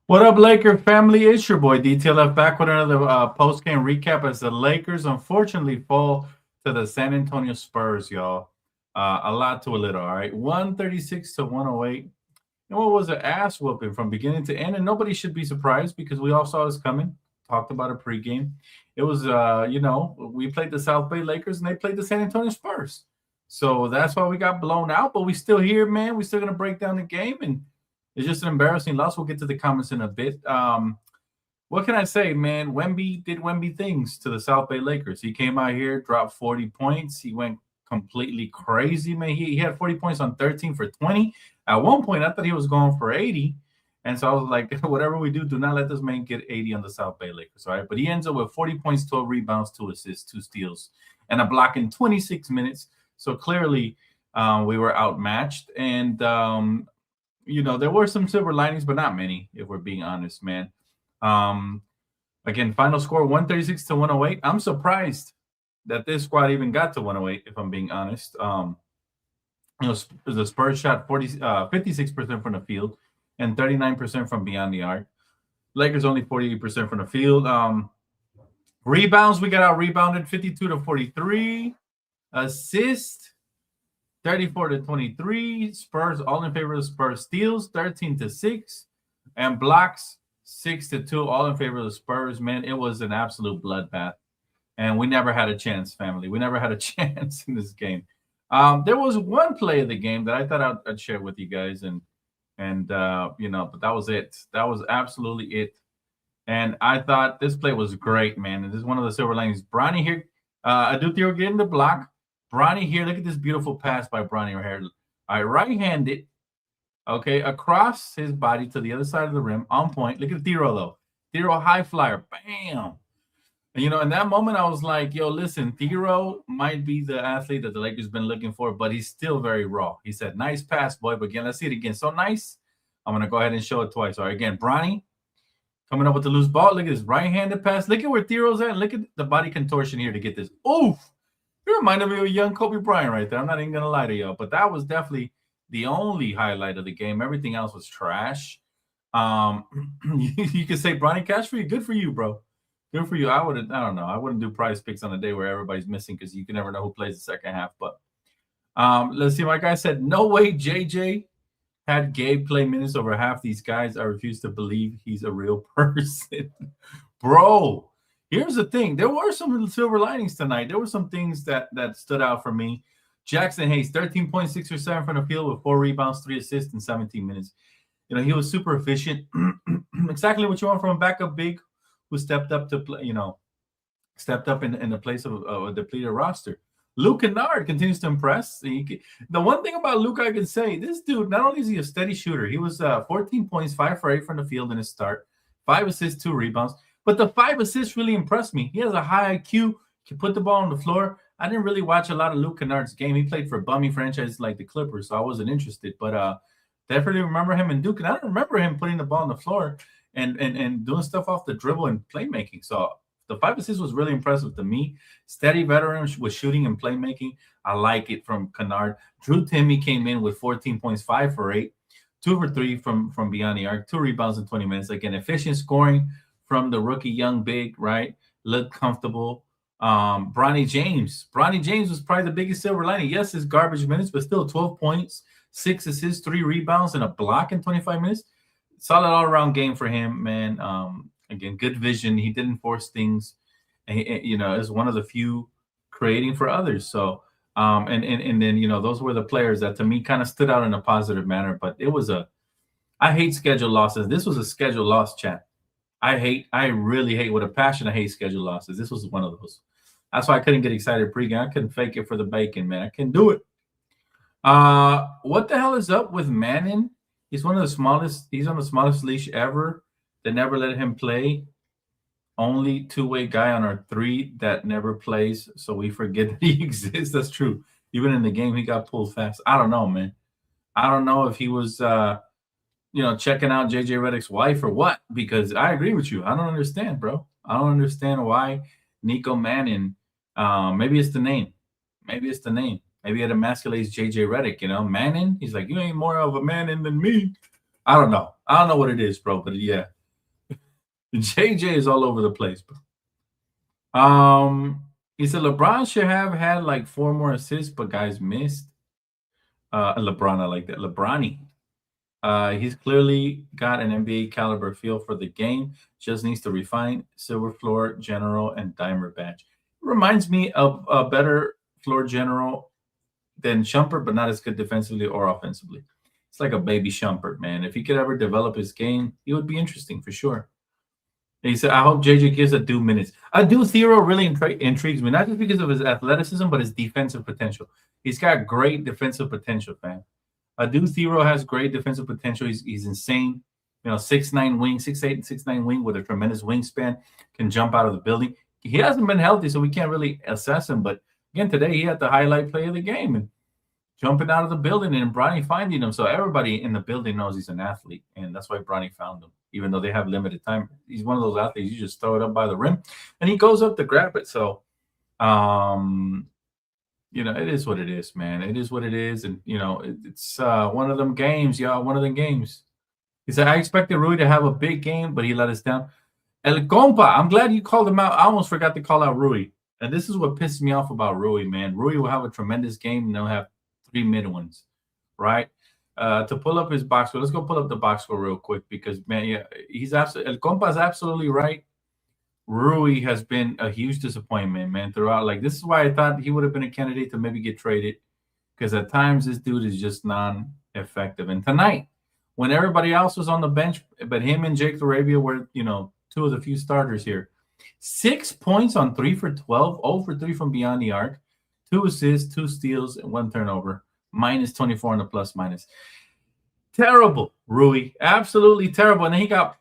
What up, Laker family? It's your boy DTLF back with another post-game recap as the Lakers unfortunately fall to the San Antonio Spurs, y'all. A lot to a little, all right? 136 to 108. And what was an ass whooping from beginning to end? And nobody should be surprised because we all saw this coming. Talked about it pregame. It was, we played the Southbay Lakers and they played the San Antonio Spurs. So that's why we got blown out, but we still here, man. We're still going to break down the game, and it's just an embarrassing loss. We'll get to the comments in a bit. What can I say, man? Wemby did Wemby things to the South Bay Lakers. He came out here, dropped 40 points. He went completely crazy, man. He had 40 points on 13 for 20. At one point, I thought he was going for 80. And so I was like, whatever we do not let this man get 80 on the South Bay Lakers, all right? But he ends up with 40 points, 12 rebounds, 2 assists, 2 steals, and a block in 26 minutes. So clearly we were outmatched. And there were some silver linings, but not many, if we're being honest, man. Again, final score 136 to 108. I'm surprised that this squad even got to 108, if I'm being honest. The Spurs shot 56% from the field and 39% from beyond the arc. Lakers only 48% from the field. Rebounds, we got out rebounded 52 to 43. Assist 34 to 23. Spurs all in favor of the Spurs. Steals 13 to 6, and blocks 6 to 2, all in favor of the Spurs. Man, it was an absolute bloodbath, and we never had a chance, family. We never had a chance in this game. There was one play of the game that I thought I'd share with you guys, but that was it. That was absolutely it. And I thought this play was great, man. And this is one of the silver linings. Bronny here, Adutio getting the block. Bronny here, look at this beautiful pass by Bronny right here. All right, right-handed, okay, across his body to the other side of the rim, on point. Look at Thero, though. Thero high flyer, bam. And, in that moment, I was like, yo, listen, Thero might be the athlete that the Lakers been looking for, but he's still very raw. He said, nice pass, boy, but again, let's see it again. So nice. I'm going to go ahead and show it twice. All right, again, Bronny coming up with the loose ball. Look at this right-handed pass. Look at where Thero's at. Look at the body contortion here to get this. Oof. You reminded me of a young Kobe Bryant right there. I'm not even going to lie to y'all, but that was definitely the only highlight of the game. Everything else was trash. You could say Bronny Cash for you. Good for you, bro. Good for you. I don't know. I wouldn't do prize picks on a day where everybody's missing because you can never know who plays the second half. But let's see. My guy said, no way JJ had Gabe play minutes over half these guys. I refuse to believe he's a real person. Bro. Here's the thing. There were some silver linings tonight. There were some things that stood out for me. Jackson Hayes, 13.6 or 7 from the field with 4 rebounds, 3 assists in 17 minutes. He was super efficient. Exactly what you want from a backup big who stepped up to play, stepped up in the place of a depleted roster. Luke Kennard continues to impress. The one thing about Luke I can say, this dude, not only is he a steady shooter, he was 14 points, 5 for 8 from the field in his start, 5 assists, 2 rebounds. But the 5 assists really impressed me. He has a high IQ, can put the ball on the floor. I didn't really watch a lot of Luke Kennard's game. He played for bummy franchises like the Clippers, so I wasn't interested. But definitely remember him in Duke. And I don't remember him putting the ball on the floor and doing stuff off the dribble and playmaking. So the 5 assists was really impressive to me. Steady veteran with shooting and playmaking. I like it from Kennard. Drew Timme came in with 14 points, 5 for 8, 2 for 3 from beyond the arc, 2 rebounds in 20 minutes. Again, efficient scoring from the rookie young big, right? Looked comfortable. Bronny James was probably the biggest silver lining. Yes, his garbage minutes, but still 12 points, 6 assists, 3 rebounds, and a block in 25 minutes. Solid all-around game for him, man. Again, good vision. He didn't force things. And is one of the few creating for others. So, and then those were the players that to me kind of stood out in a positive manner. But it was I hate schedule losses. This was a schedule loss, chat. I really hate with a passion. I hate schedule losses. This was one of those. That's why I couldn't get excited pregame. I couldn't fake it for the bacon, man. I couldn't do it. What the hell is up with Manning? He's one of the smallest. He's on the smallest leash ever. They never let him play. Only two-way guy on our 3 that never plays, so we forget that he exists. That's true. Even in the game, he got pulled fast. I don't know, man. I don't know if he was checking out JJ Redick's wife or what, because I agree with you. I don't understand, bro. I don't understand why Nico Manning, maybe it's the name. Maybe it emasculates JJ Redick, Manning. He's like, you ain't more of a Manning than me. I don't know what it is, bro, but yeah. JJ is all over the place, bro. He said LeBron should have had like 4 more assists, but guys missed. LeBron, I like that. LeBronny. He's clearly got an NBA caliber feel for the game. Just needs to refine silver floor general and dimer badge. Reminds me of a better floor general than Shumpert, but not as good defensively or offensively. It's like a baby Shumpert, man. If he could ever develop his game, he would be interesting for sure. He said, I hope JJ gives Adu minutes. Adu Thero really intrigues me, not just because of his athleticism, but his defensive potential. He's got great defensive potential, man. Adu Thero has great defensive potential. He's insane. 6'9" wing, 6'8", 6'9" wing with a tremendous wingspan, can jump out of the building. He hasn't been healthy, so we can't really assess him. But again, today he had the highlight play of the game and jumping out of the building and Bronny finding him. So everybody in the building knows he's an athlete, and that's why Bronny found him, even though they have limited time. He's one of those athletes, you just throw it up by the rim, and he goes up to grab it. So, it is what it is, man. It is what it is, and, it's one of them games, y'all, one of them games. He said, I expected Rui to have a big game, but he let us down. El Compa, I'm glad you called him out. I almost forgot to call out Rui. And this is what pisses me off about Rui, man. Rui will have a tremendous game, and they'll have 3 mid ones, right? To pull up his box score, let's go pull up the box score real quick because, man, yeah, he's absolutely, El Compa is absolutely right. Rui has been a huge disappointment, man, throughout. Like, this is why I thought he would have been a candidate to maybe get traded, because at times this dude is just non-effective. And tonight, when everybody else was on the bench, but him and Jake Arabia were, 2 of the few starters here. 6 points on 3 for 12, 0 for 3 from beyond the arc, 2 assists, 2 steals, and 1 turnover, minus 24 on the plus minus. Terrible, Rui. Absolutely terrible. And then he got,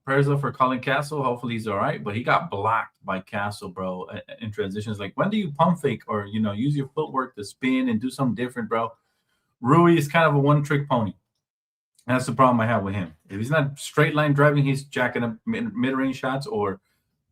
prayers up for Colin Castle. Hopefully he's all right. But he got blocked by Castle, bro, in transitions. Like, when do you pump fake or, use your footwork to spin and do something different, bro? Rui is kind of a one-trick pony. That's the problem I have with him. If he's not straight line driving, he's jacking up mid-range shots or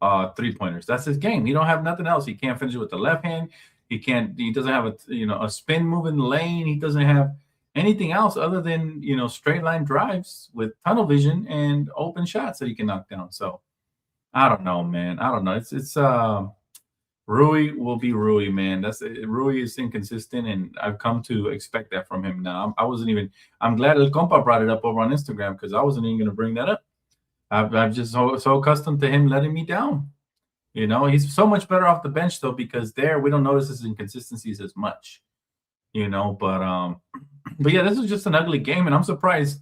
3-pointers. That's his game. He don't have nothing else. He can't finish it with the left hand. He doesn't have a spin move in the lane. He doesn't have anything else other than, straight line drives with tunnel vision and open shots that he can knock down. So I don't know, man. I don't know. It's Rui will be Rui, man. Rui is inconsistent, and I've come to expect that from him now. I'm glad El Compa brought it up over on Instagram, because I wasn't even going to bring that up. I'm just so accustomed to him letting me down. He's so much better off the bench, though, because there we don't notice his inconsistencies as much. But yeah, this was just an ugly game, and I'm surprised,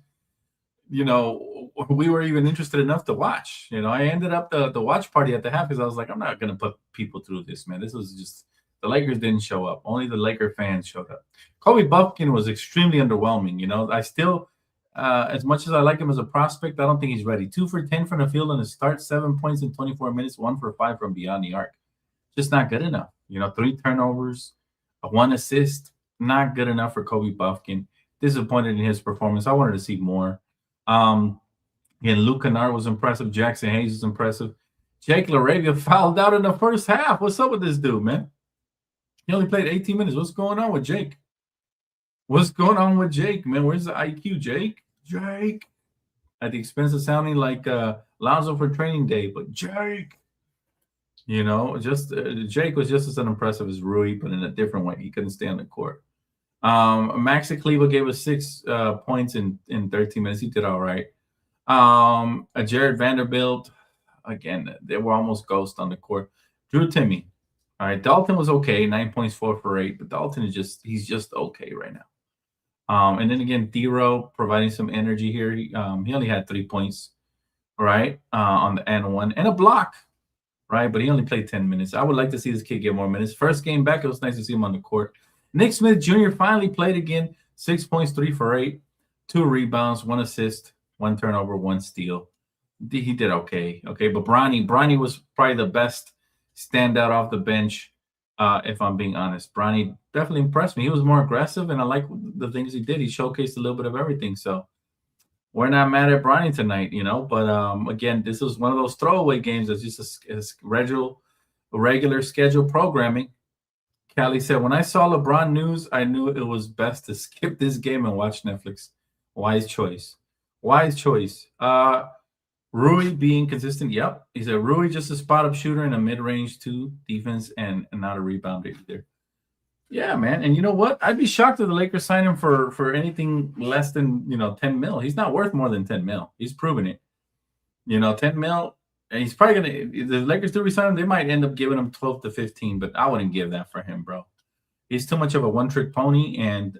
we were even interested enough to watch. I ended up the watch party at the half because I was like, I'm not going to put people through this, man. This was just, the Lakers didn't show up. Only the Laker fans showed up. Kobe Buffkin was extremely underwhelming. I still, as much as I like him as a prospect, I don't think he's ready. 2 for 10 from the field on his start, 7 points in 24 minutes, 1 for 5 from beyond the arc. Just not good enough. 3 turnovers, 1 assist, not good enough for Kobe Buffkin. Disappointed in his performance. I wanted to see more. Again, Luke Kennard was impressive. Jackson Hayes was impressive. Jake LaRavia fouled out in the first half. What's up with this dude, man? He only played 18 minutes. What's going on with Jake? What's going on with Jake, man? Where's the IQ, Jake? Jake. At the expense of sounding like Lonzo for training day, but Jake. Jake was just as unimpressive as Rui, but in a different way. He couldn't stay on the court. Maxi Cleaver gave us 6 points in 13 minutes. He did all right. Jared Vanderbilt, again, they were almost ghost on the court. Drew Timmy. All right, Dalton was okay, 9 points, 4 for 8, but Dalton he's just okay right now. And then again, Thero providing some energy here. He only had 3 points, right, on the and 1 and a block, right? But he only played 10 minutes. I would like to see this kid get more minutes. First game back, it was nice to see him on the court. Nick Smith Jr. finally played again. 6 points, 3 for 8, 2 rebounds, 1 assist, 1 turnover, 1 steal. He did okay. Okay, but Bronny was probably the best standout off the bench, if I'm being honest. Bronny definitely impressed me. He was more aggressive, and I like the things he did. He showcased a little bit of everything. So we're not mad at Bronny tonight, But again, this was one of those throwaway games that's just a regular schedule programming. Callie said, when I saw LeBron news, I knew it was best to skip this game and watch Netflix. Wise choice. Rui being consistent. Yep. He said Rui just a spot up shooter and a mid range too, defense and not a rebounder either. Yeah, man. And you know what? I'd be shocked if the Lakers sign him for anything less than 10 mil. He's not worth more than 10 mil. He's proven it. 10 mil. And he's probably gonna. If the Lakers do resign him, they might end up giving him 12 to 15, but I wouldn't give that for him, bro. He's too much of a one-trick pony, and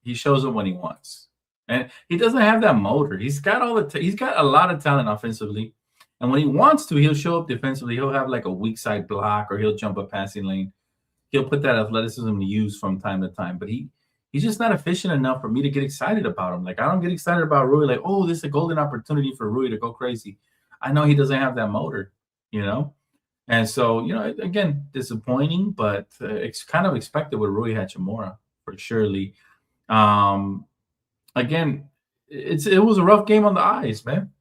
he shows it when he wants. And he doesn't have that motor. He's got he's got a lot of talent offensively, and when he wants to, he'll show up defensively. He'll have like a weak side block, or he'll jump a passing lane. He'll put that athleticism to use from time to time, but he's just not efficient enough for me to get excited about him. Like I don't get excited about Rui. Like, oh, this is a golden opportunity for Rui to go crazy. I know he doesn't have that motor, and so again, disappointing, but it's kind of expected with Rui Hachimura for surely. Again, it was a rough game on the eyes, man.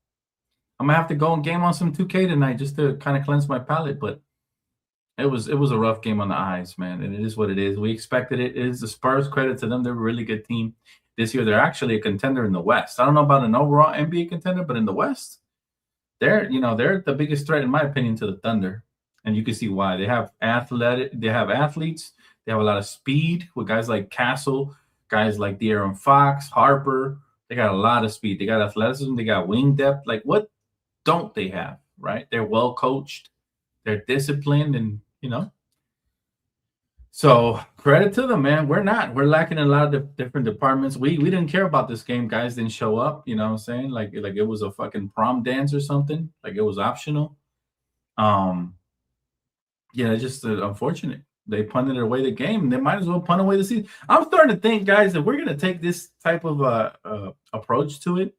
I'm gonna have to go and game on some 2K tonight just to kind of cleanse my palate, but. It was a rough game on the eyes, man, and it is what it is. We expected it. It is the Spurs. Credit to them; they're a really good team this year. They're actually a contender in the West. I don't know about an overall NBA contender, but in the West, they're the biggest threat, in my opinion, to the Thunder, and you can see why. They have athletes. They have a lot of speed with guys like Castle, guys like De'Aaron Fox, Harper. They got a lot of speed. They got athleticism. They got wing depth. Like what don't they have? Right? They're well coached. They're disciplined and. So credit to them, man. We're lacking in a lot of different departments. We didn't care about this game. Guys didn't show up. You know what I'm saying? Like it was a fucking prom dance or something. Like it was optional. Yeah, it's just unfortunate. They punted away the game. They might as well punt away the season. I'm starting to think, guys, if we're gonna take this type of approach to it,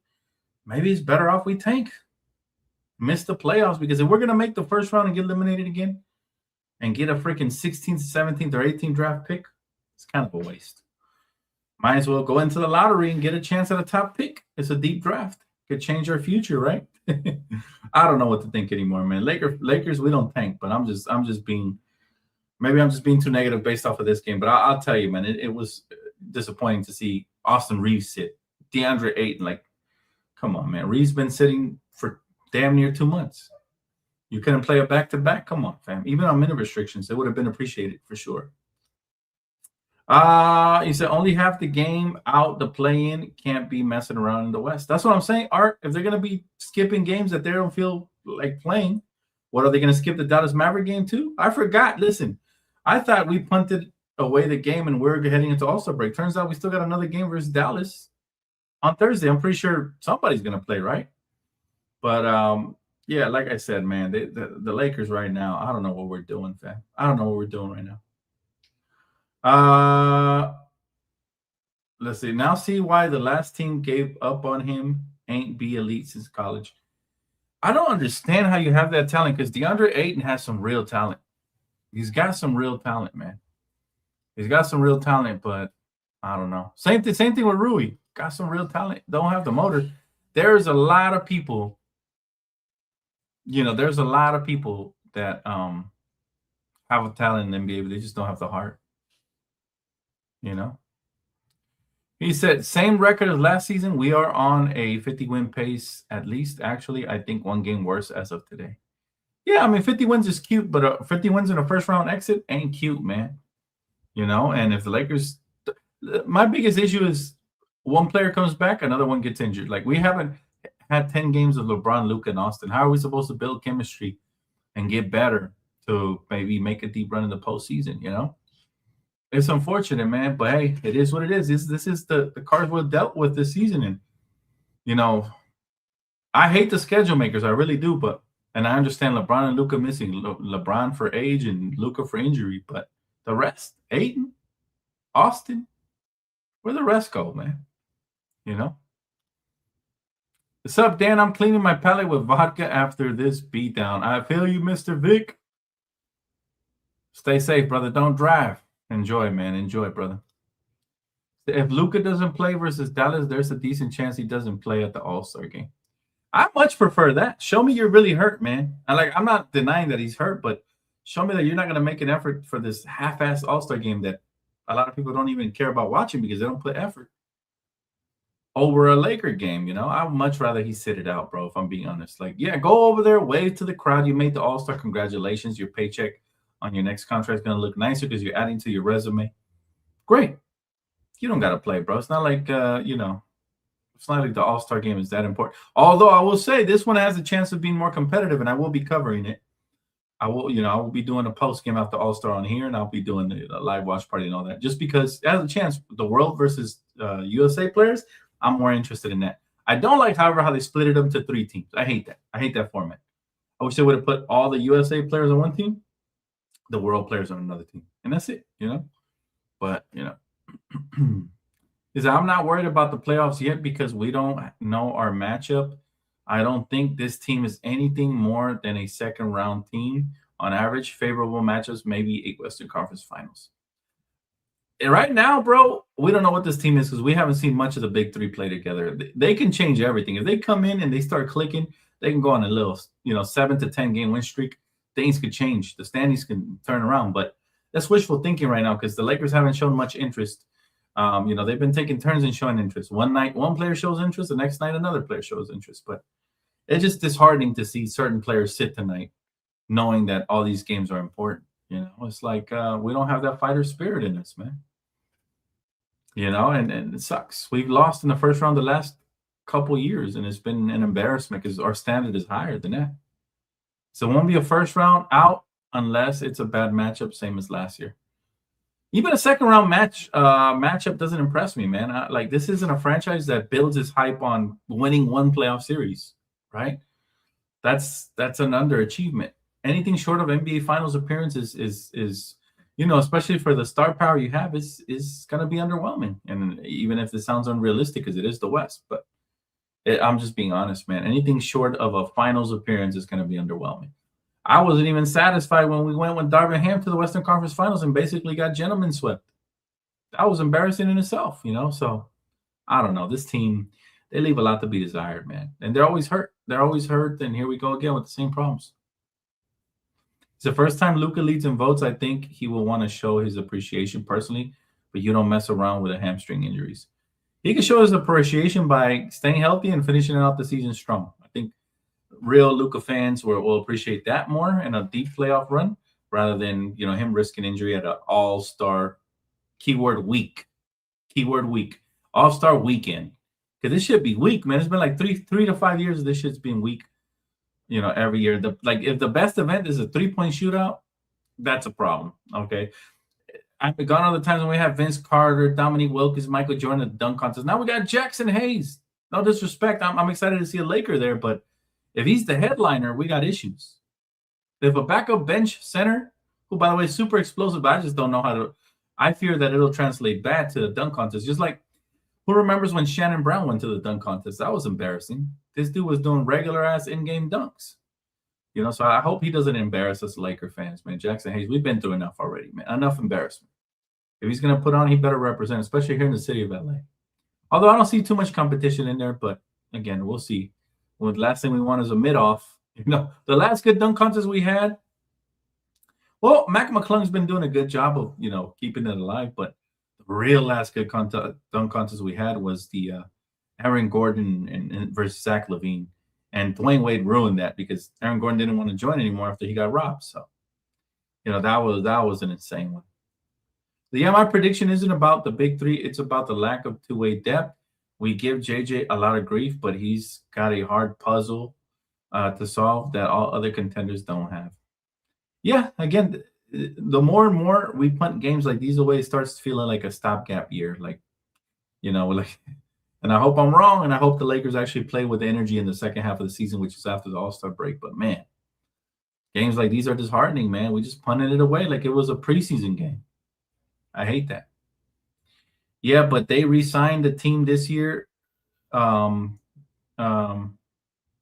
maybe it's better off we tank. Miss the playoffs, because if we're going to make the first round and get eliminated again and get a freaking 16th, 17th, or 18th draft pick, it's kind of a waste. Might as well go into the lottery and get a chance at a top pick. It's a deep draft. Could change our future, right? I don't know what to think anymore, man. Lakers, we don't tank, but I'm just being too negative based off of this game. But I'll tell you, man, it was disappointing to see Austin Reeves sit. DeAndre Ayton, like, come on, man. Reeves been sitting for damn near 2 months. You couldn't play a back-to-back? Come on, fam. Even on minute restrictions, it would have been appreciated for sure. He said only half the game out the play-in, can't be messing around in the West. That's what I'm saying, Art. If they're going to be skipping games that they don't feel like playing, what are they going to skip the Dallas Maverick game too? I forgot. Listen, I thought we punted away the game and we're heading into All-Star break. Turns out we still got another game versus Dallas on Thursday. I'm pretty sure somebody's going to play, right? But yeah, like I said, man, the Lakers right now, I don't know what we're doing, fam. I don't know what we're doing right now. Let's see. Now see why the last team gave up on him. Ain't be elite since college. I don't understand how you have that talent, because DeAndre Ayton has some real talent. He's got some real talent, man. He's got some real talent, but I don't know. Same thing with Rui. Got some real talent. Don't have the motor. There's a lot of people. There's a lot of people that have a talent in the NBA, but they just don't have the heart. He said, same record as last season. We are on a 50-win pace at least. Actually, I think one game worse as of today. Yeah, I mean, 50 wins is cute, but 50 wins in a first-round exit ain't cute, man. And if the Lakers – my biggest issue is one player comes back, another one gets injured. Like, we haven't had 10 games of LeBron, Luka, and Austin. How are we supposed to build chemistry and get better to maybe make a deep run in the postseason, It's unfortunate, man, but hey, it is what it is. This is the cards we're dealt with this season. And, I hate the schedule makers. I really do. And I understand LeBron and Luka missing. LeBron for age and Luka for injury. But the rest, Ayton, Austin, where the rest go, man? What's up, Dan? I'm cleaning my palate with vodka after this beatdown. I feel you, Mr. Vic. Stay safe, brother. Don't drive. Enjoy, man. Enjoy, brother. If Luka doesn't play versus Dallas, there's a decent chance he doesn't play at the All-Star game. I much prefer that. Show me you're really hurt, man. I'm not denying that he's hurt, but show me that you're not going to make an effort for this half-assed All-Star game that a lot of people don't even care about watching because they don't put effort. over a Laker game. I would much rather he sit it out, bro, if I'm being honest. Like, yeah, go over there, wave to the crowd. You made the All-Star. Congratulations. Your paycheck on your next contract is going to look nicer because you're adding to your resume. Great. You don't got to play, bro. It's not like, it's not like the All-Star game is that important. Although I will say this one has a chance of being more competitive, and I will be covering it. I will be doing a post game after All-Star on here, and I'll be doing the live watch party and all that. Just because it has a chance, the world versus USA players, I'm more interested in that. I don't like, however, how they split them to 3 teams. I hate that. I hate that format. I wish they would have put all the USA players on one team, the world players on another team, and that's it. But is I'm not worried about the playoffs yet because we don't know our matchup. I don't think this team is anything more than a second round team on average. Favorable matchups, maybe 8 Western Conference Finals. And right now, bro, we don't know what this team is because we haven't seen much of the big 3 play together. They can change everything. If they come in and they start clicking, they can go on a little, 7 to 10 game win streak. Things could change. The standings can turn around. But that's wishful thinking right now because the Lakers haven't shown much interest. They've been taking turns in showing interest. One night, one player shows interest. The next night, another player shows interest. But it's just disheartening to see certain players sit tonight knowing that all these games are important. It's like we don't have that fighter spirit in us, man. And it sucks. We've lost in the first round the last couple years, and it's been an embarrassment because our standard is higher than that. So it won't be a first round out unless it's a bad matchup, same as last year. Even a second round matchup doesn't impress me, man. This isn't a franchise that builds its hype on winning one playoff series, right? That's an underachievement. Anything short of NBA Finals appearance is especially for the star power you have, is going to be underwhelming. And even if it sounds unrealistic, because it is the West, but I'm just being honest, man. Anything short of a Finals appearance is going to be underwhelming. I wasn't even satisfied when we went with Darvin Ham to the Western Conference Finals and basically got gentlemen swept. That was embarrassing in itself, So I don't know. This team, they leave a lot to be desired, man. And they're always hurt. And here we go again with the same problems. It's the first time Luka leads in votes. I think he will want to show his appreciation personally, but you don't mess around with the hamstring injuries. He can show his appreciation by staying healthy and finishing out the season strong. I think real Luka fans will appreciate that more in a deep playoff run rather than him risking injury at an all-star keyword week, all-star weekend. Because this should be weak, man. It's been like 3 to 5 years of this shit's been weak. Every year. If the best event is a 3-point shootout, that's a problem. Okay. I've gone all the times when we have Vince Carter, Dominique Wilkins, Michael Jordan at the dunk contest. Now we got Jackson Hayes. No disrespect. I'm excited to see a Laker there, but if he's the headliner, we got issues. If a backup bench center, who by the way is super explosive, but I just don't know how to. I fear that it'll translate bad to the dunk contest. Just like, who remembers when Shannon Brown went to the dunk contest? That was embarrassing. This dude was doing regular ass in-game dunks. So I hope he doesn't embarrass us Laker fans, man. Jackson Hayes, we've been through enough already, man. Enough embarrassment. If he's going to put on, he better represent, especially here in the city of LA. Although I don't see too much competition in there, but again, we'll see. Well, the last thing we want is a mid-off. The last good dunk contest we had, well, Mac McClung's been doing a good job of, keeping it alive, but the real last good dunk contest we had was the Aaron Gordon versus Zach LaVine. And Dwayne Wade ruined that because Aaron Gordon didn't want to join anymore after he got robbed. So, that was an insane one. But yeah, my prediction isn't about the big 3. It's about the lack of two-way depth. We give JJ a lot of grief, but he's got a hard puzzle to solve that all other contenders don't have. Yeah, again, the more and more we punt games like these away, it starts feeling like a stopgap year. And I hope I'm wrong, and I hope the Lakers actually play with energy in the second half of the season, which is after the All-Star break. But, man, games like these are disheartening, man. We just punted it away like it was a preseason game. I hate that. Yeah, but they re-signed the team this year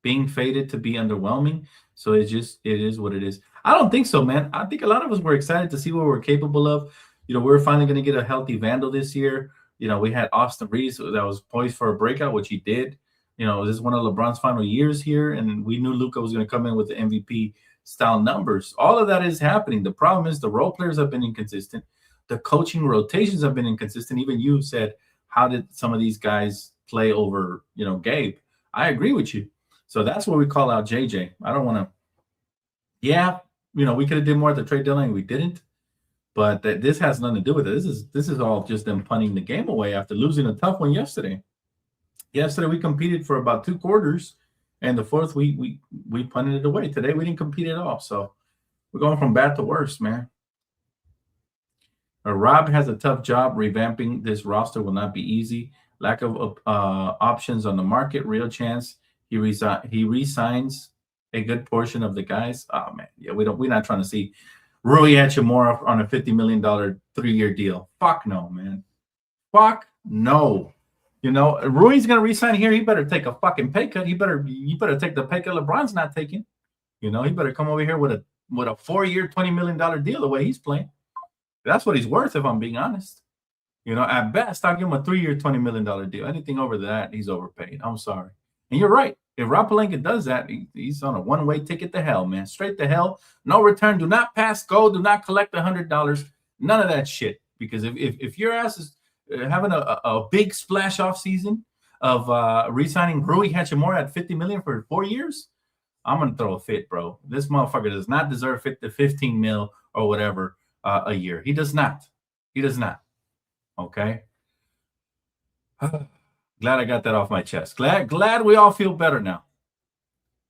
being faded to be underwhelming. So it is what it is. I don't think so, man. I think a lot of us were excited to see what we're capable of. We're finally going to get a healthy Vandal this year. We had Austin Reeves that was poised for a breakout, which he did. This is one of LeBron's final years here, and we knew Luka was going to come in with the MVP-style numbers. All of that is happening. The problem is the role players have been inconsistent. The coaching rotations have been inconsistent. Even you said, how did some of these guys play over, Gabe. I agree with you. So that's what we call out JJ. I don't want to. Yeah, we could have did more at the trade deadline. We didn't. But this has nothing to do with it. This is all just them punting the game away after losing a tough one yesterday. Yesterday we competed for about 2 quarters, and the fourth we punted it away. Today we didn't compete at all. So we're going from bad to worse, man. Rob has a tough job. Revamping this roster will not be easy. Lack of options on the market. Real chance he resigns a good portion of the guys. Oh man, yeah, we're not trying to see Rui Hachimura on a $50 million 3-year deal. Fuck no, man. Fuck no. Rui's gonna resign here. He better take a fucking pay cut. You better take the pay cut LeBron's not taking. He better come over here with a 4-year, $20 million deal the way he's playing. That's what he's worth, if I'm being honest. At best, I'll give him a 3-year, $20 million deal. Anything over that, he's overpaid. I'm sorry. And you're right. If Rob Pelinka does that, he's on a one-way ticket to hell, man. Straight to hell. No return. Do not pass go. Do not collect $100. None of that shit. Because if your ass is having a big splash off season of re-signing Rui Hachimura at $50 million for 4 years, I'm gonna throw a fit, bro. This motherfucker does not deserve the $15 million or whatever a year. He does not. He does not. Okay. Glad I got that off my chest. Glad we all feel better now.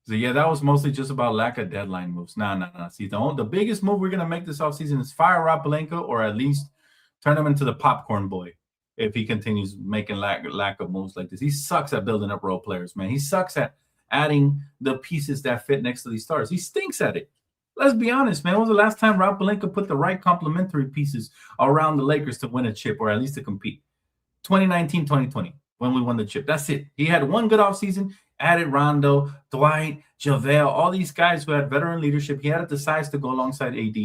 So yeah, that was mostly just about lack of deadline moves. Nah. See, the biggest move we're gonna make this offseason is fire Rob Pelinka, or at least turn him into the popcorn boy if he continues making lack of moves like this. He sucks at building up role players, man. He sucks at adding the pieces that fit next to these stars. He stinks at it. Let's be honest, man. When was the last time Rob Pelinka put the right complementary pieces around the Lakers to win a chip, or at least to compete? 2019, 2020. When we won the chip. That's it. He had one good offseason, added Rondo, Dwight, JaVale, all these guys who had veteran leadership. He had the size to go alongside AD.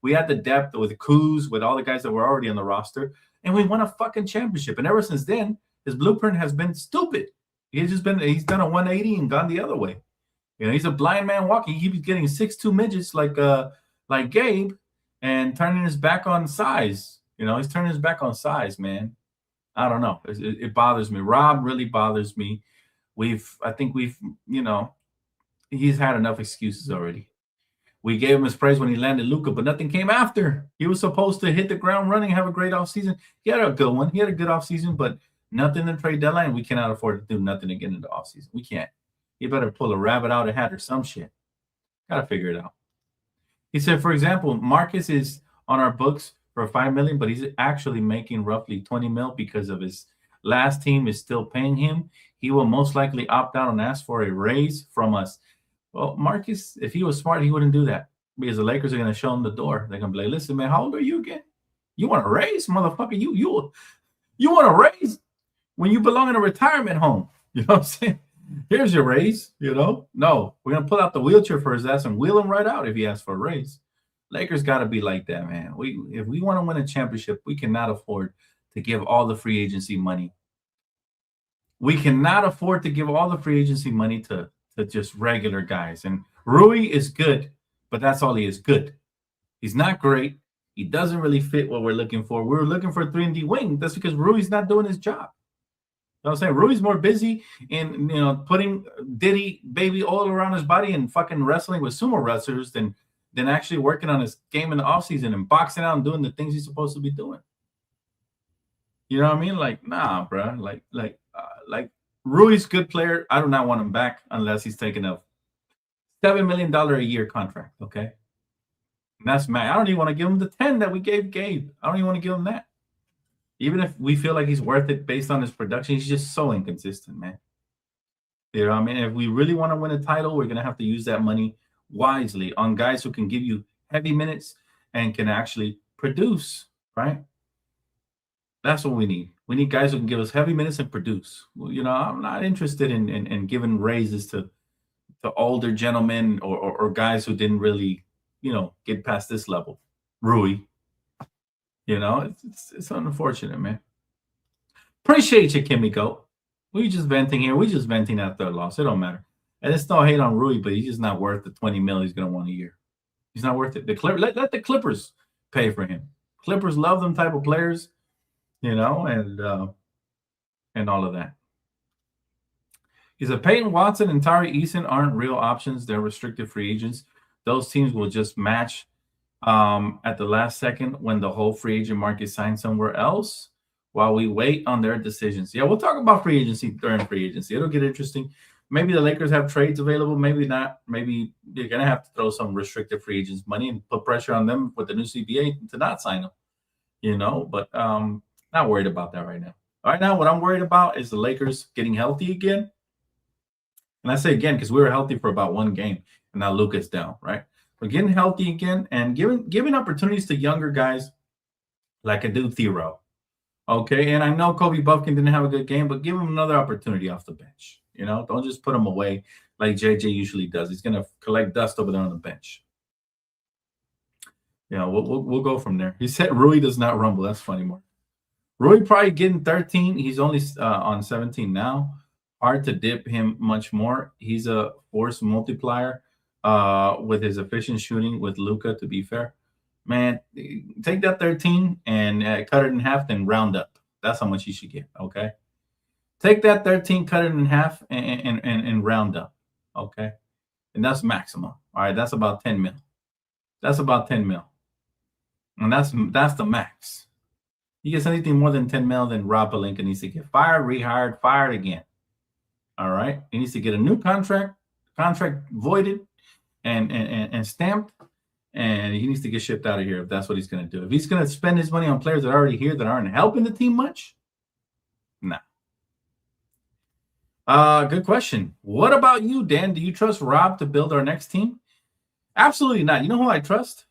We had the depth with Kuz, with all the guys that were already on the roster, and we won a fucking championship. And ever since then, his blueprint has been stupid. He's done a 180 and gone the other way. He's a blind man walking. He keeps getting 6'2" midgets like Gabe and turning his back on size. He's turning his back on size, man. I don't know. It bothers me. Rob really bothers me. I think he's had enough excuses already. We gave him his praise when he landed Luka, but nothing came after. He was supposed to hit the ground running, have a great offseason. He had a good one. He had a good offseason, but nothing in the trade deadline. We cannot afford to do nothing again in the offseason. We can't. You better pull a rabbit out of a hat or some shit. Got to figure it out. He said, for example, Marcus is on our books for $5 million, but he's actually making roughly $20 million because of his last team is still paying him. He will most likely opt out and ask for a raise from us. Well, Marcus, if he was smart, he wouldn't do that, because the Lakers are going to show him the door. They're going to be like, listen, man, how old are you again? You want a raise, motherfucker? You want a raise when you belong in a retirement home? You know what I'm saying? Here's your raise, No, we're going to pull out the wheelchair for his ass and wheel him right out if he asks for a raise. Lakers got to be like that, man. If we want to win a championship, we cannot afford to give all the free agency money. We cannot afford to give all the free agency money to just regular guys. And Rui is good, but that's all he is, good. He's not great. He doesn't really fit what we're looking for. We were looking for a 3-and-D wing. That's because Rui's not doing his job. You know what I'm saying? Rui's more busy in putting Diddy baby oil around his body and fucking wrestling with sumo wrestlers than actually working on his game in the offseason and boxing out and doing the things he's supposed to be doing. You know what I mean? Like, nah, bro. Like Rui's good player. I do not want him back unless he's taking a $7 million a year contract, okay? And that's mad. I don't even want to give him the 10 that we gave Gabe. I don't even want to give him that. Even if we feel like he's worth it based on his production, he's just so inconsistent, man. You know what I mean? If we really want to win a title, we're going to have to use that money wisely on guys who can give you heavy minutes and can actually produce, right? That's what we need. We need guys who can give us heavy minutes and produce. Well, I'm not interested in giving raises to older gentlemen or guys who didn't really, get past this level. Rui. It's unfortunate, man. Appreciate you, Kimiko. We just venting here. We just venting after a loss. It don't matter. And it's no hate on Rui, but he's just not worth the $20 million he's going to want a year. He's not worth it. Let the Clippers pay for him. Clippers love them type of players, and all of that. Is it Peyton Watson and Tari Eason aren't real options? They're restricted free agents. Those teams will just match at the last second when the whole free agent market signs somewhere else while we wait on their decisions. Yeah, we'll talk about free agency during free agency. It'll get interesting. Maybe the Lakers have trades available. Maybe not. Maybe they're going to have to throw some restricted free agents money and put pressure on them with the new CBA to not sign them, but not worried about that right now. Right now, what I'm worried about is the Lakers getting healthy again. And I say again because we were healthy for about one game, and now Luka's down, right? We're getting healthy again and giving opportunities to younger guys like a dude Thero. Okay, and I know Kobe Buffkin didn't have a good game, but give him another opportunity off the bench. Don't just put him away like JJ usually does. He's going to collect dust over there on the bench. We'll go from there. He said Rui does not rumble. That's funny, Mark. Rui probably getting 13. He's only on 17 now. Hard to dip him much more. He's a force multiplier with his efficient shooting with Luka, to be fair. Man, take that 13 and cut it in half, then round up. That's how much you should get, okay? Take that 13, cut it in half, and round up, okay? And that's maximum. All right, that's about 10 mil. That's about 10 mil. And that's the max. He gets anything more than 10 mil, then Rob Pelinka needs to get fired, rehired, fired again. All right? He needs to get a new contract voided and stamped, and he needs to get shipped out of here if that's what he's going to do. If he's going to spend his money on players that are already here that aren't helping the team much, nah. Good question. What about you, Dan? Do you trust Rob to build our next team? Absolutely not. You know who I trust?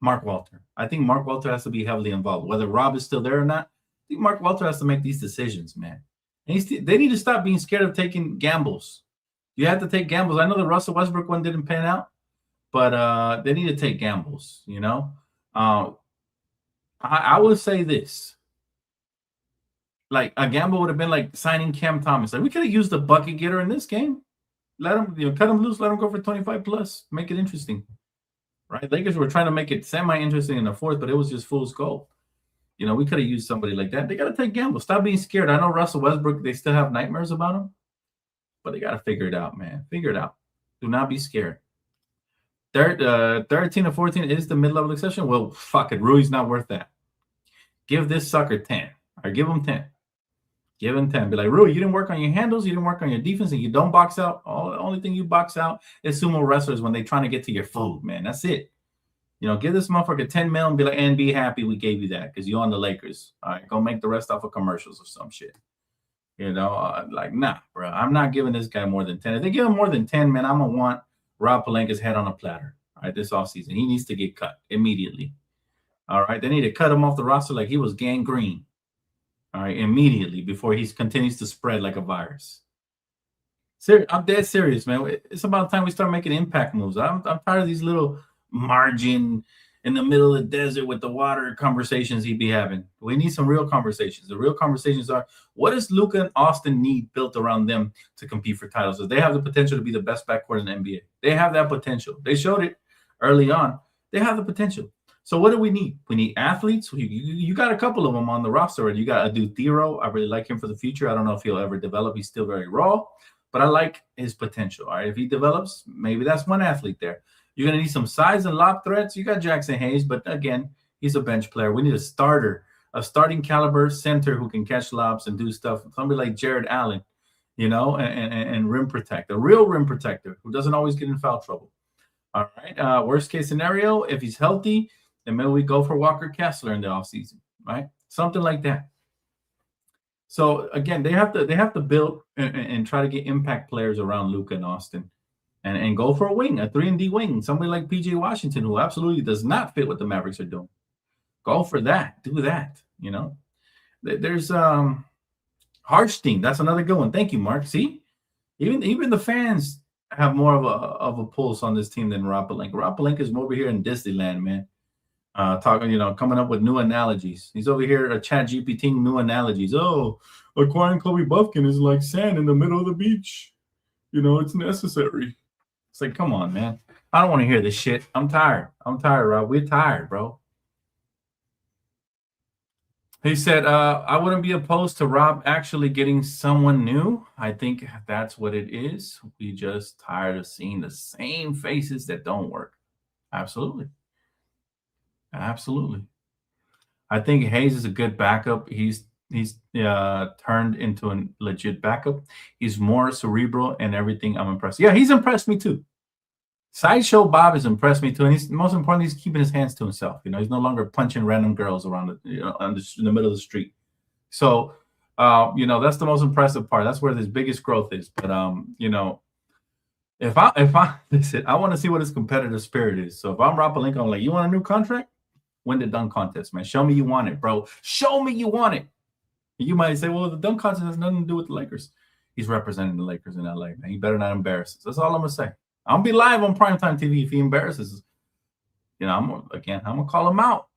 Mark Walter. I think Mark Walter has to be heavily involved. Whether Rob is still there or not, I think Mark Walter has to make these decisions, man. And they need to stop being scared of taking gambles. You have to take gambles. I know the Russell Westbrook one didn't pan out, but they need to take gambles, I would say this. Like, a gamble would have been like signing Cam Thomas. Like, we could have used the bucket getter in this game. Let him, cut him loose, let him go for 25 plus. Make it interesting. Right? Lakers were trying to make it semi-interesting in the fourth, but it was just fool's gold. We could have used somebody like that. They got to take gambles. Stop being scared. I know Russell Westbrook, they still have nightmares about him, but they got to figure it out, man. Figure it out. Do not be scared. 13 or 14 is the mid-level exception. Well, fuck it. Rui's not worth that. Give this sucker 10. Or give him 10. Give him 10. Be like, Rui, you didn't work on your handles. You didn't work on your defense, and you don't box out. The only thing you box out is sumo wrestlers when they're trying to get to your food, man. That's it. Give this motherfucker 10 mil and be like, and be happy we gave you that because you're on the Lakers. All right, go make the rest off of commercials or some shit. Like, nah, bro. I'm not giving this guy more than 10. If they give him more than 10, man, I'm going to want Rob Pelinka's head on a platter, all right, this offseason. He needs to get cut immediately. All right, they need to cut him off the roster like he was gangrene. All right, immediately before he continues to spread like a virus. I'm dead serious, man. It's about time we start making impact moves. I'm tired of these little margin in the middle of the desert with the water conversations he'd be having. We need some real conversations. The real conversations are, what does Luka and Austin need built around them to compete for titles? So they have the potential to be the best backcourt in the NBA. They have that potential. They showed it early on. They have the potential. So what do we need? We need athletes. You got a couple of them on the roster. You got a dude Thero. I really like him for the future. I don't know if he'll ever develop. He's still very raw, but I like his potential. All right, if he develops, maybe that's one athlete there. You're going to need some size and lob threats. You got Jackson Hayes, but again, he's a bench player. We need a starting caliber center who can catch lobs and do stuff. Somebody like Jared Allen, and rim protector, a real rim protector who doesn't always get in foul trouble. All right. Worst case scenario, if he's healthy, then maybe we go for Walker Kessler in the offseason, right? Something like that. So again, they have to build and try to get impact players around Luka and Austin. And go for a wing, a 3-and-D wing, somebody like PJ Washington, who absolutely does not fit what the Mavericks are doing. Go for that. Do that. There's Hartstein. That's another good one. Thank you, Mark. See, even the fans have more of a pulse on this team than Rob Pelinka. Rob Pelinka is over here in Disneyland, man. Coming up with new analogies. He's over here at Chat GPT new analogies. Oh, acquiring Kobe Buffkin is like sand in the middle of the beach. It's necessary. It's like, come on, man. I don't want to hear this shit. I'm tired, Rob. We're tired, bro. He said, I wouldn't be opposed to Rob actually getting someone new. I think that's what it is. We just tired of seeing the same faces that don't work. Absolutely. Absolutely. I think Hayes is a good backup. He's turned into a legit backup. He's more cerebral and everything. I'm impressed. Yeah, he's impressed me too. Sideshow Bob has impressed me too, and he's most importantly, he's keeping his hands to himself. He's no longer punching random girls around in the middle of the street. So, that's the most impressive part. That's where his biggest growth is. But if I listen, I want to see what his competitive spirit is. So if I'm Rob Pelinka, I'm like, you want a new contract? Win the dunk contest, man. Show me you want it, bro. Show me you want it. You might say, well, the dunk contest has nothing to do with the Lakers. He's representing the Lakers in LA, man. He better not embarrass us. That's all I'm gonna say. I'm gonna be live on primetime TV if he embarrasses us. I'm gonna call him out.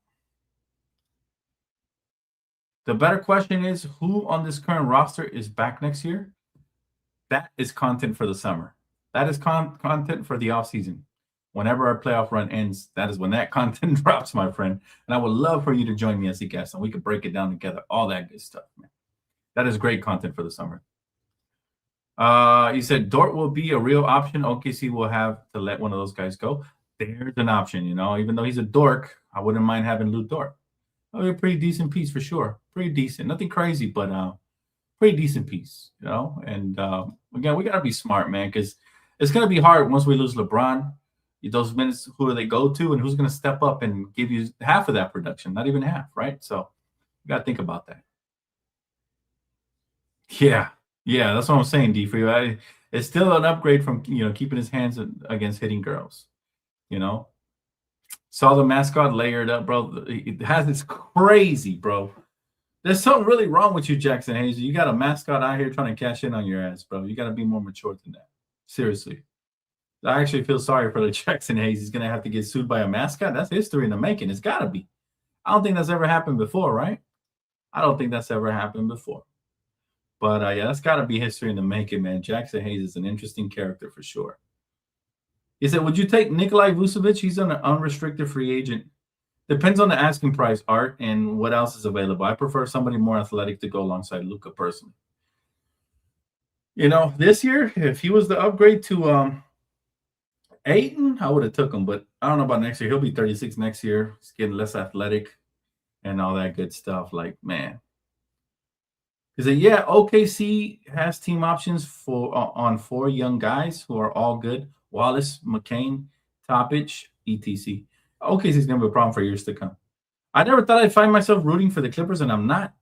The better question is, who on this current roster is back next year? That is content for the summer. That is content for the offseason. Whenever our playoff run ends, that is when that content drops, my friend. And I would love for you to join me as a guest, and we could break it down together. All that good stuff, man. That is great content for the summer. He said Dort will be a real option. OKC will have to let one of those guys go. There's an option, even though he's a dork, I wouldn't mind having Lou Dort. A pretty decent piece for sure. Pretty decent. Nothing crazy, but pretty decent piece, And again, we got to be smart, man, because it's going to be hard once we lose LeBron. Those minutes, who do they go to, and who's going to step up and give you half of that production? Not even half, right? So you got to think about that. Yeah, that's what I'm saying, D, for you. It's still an upgrade from keeping his hands against hitting girls. Saw the mascot layered up, bro. It's crazy, bro. There's something really wrong with you, Jackson Hayes. You got a mascot out here trying to cash in on your ass, bro. You got to be more mature than that. Seriously. I actually feel sorry for the Jackson Hayes. He's going to have to get sued by a mascot. That's history in the making. It's got to be. I don't think that's ever happened before, right? I don't think that's ever happened before. But, that's got to be history in the making, man. Jackson Hayes is an interesting character for sure. He said, would you take Nikolai Vucevic? He's an unrestricted free agent. Depends on the asking price, Art, and what else is available. I prefer somebody more athletic to go alongside Luka personally. This year, if he was the upgrade to Ayton, I would have took him, but I don't know about next year. He'll be 36 next year. He's getting less athletic and all that good stuff. Like, man. He said, yeah, OKC has team options on 4 young guys who are all good. Wallace, McCain, Toppich, etc. OKC is going to be a problem for years to come. I never thought I'd find myself rooting for the Clippers, and I'm not.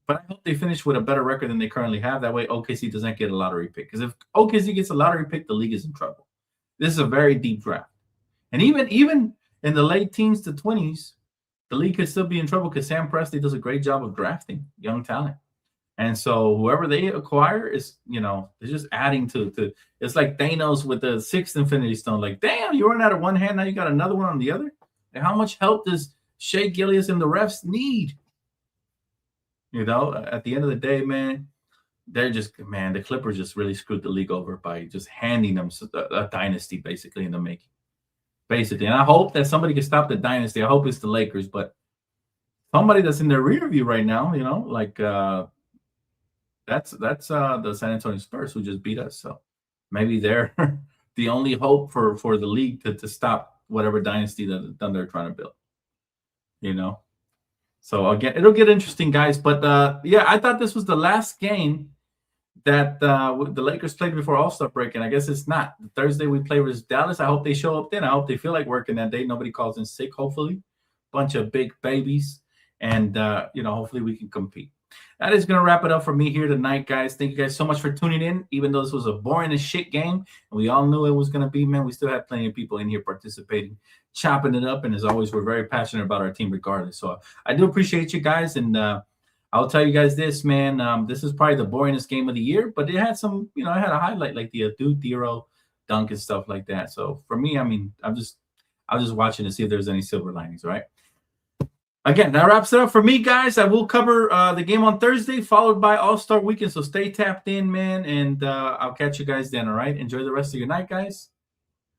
But I hope they finish with a better record than they currently have. That way OKC doesn't get a lottery pick. Because if OKC gets a lottery pick, the league is in trouble. This is a very deep draft. And even in the late teens to 20s, the league could still be in trouble because Sam Presti does a great job of drafting young talent. And so whoever they acquire is, they're just adding to it's like Thanos with the 6th Infinity Stone. Like, damn, you run out of one hand, now you got another one on the other? And how much help does Shea Gilgeous and the refs need? At the end of the day, man, the Clippers just really screwed the league over by just handing them a dynasty basically in the making. Basically. And I hope that somebody can stop the dynasty. I hope it's the Lakers, but somebody that's in their rear view right now, that's the San Antonio Spurs who just beat us. So maybe they're the only hope for the league to stop whatever dynasty that they're trying to build. So again, it'll get interesting, guys. But I thought this was the last game that the Lakers played before All-Star break, and I guess it's not. Thursday we play with Dallas. I hope they show up then. I hope they feel like working that day. Nobody calls in sick, hopefully. Bunch of big babies. And, hopefully we can compete. That is going to wrap it up for me here tonight, guys. Thank you guys so much for tuning in. Even though this was a boring as shit game, and we all knew it was going to be, man, we still have plenty of people in here participating, chopping it up. And as always, we're very passionate about our team regardless. So I do appreciate you guys. And I'll tell you guys this, man. This is probably the boringest game of the year, but it had some, it had a highlight like the Dude Dero dunk and stuff like that. So for me, I mean, I was just watching to see if there's any silver linings, right? Again, that wraps it up for me, guys. I will cover the game on Thursday, followed by All-Star Weekend. So stay tapped in, man, and I'll catch you guys then, all right? Enjoy the rest of your night, guys.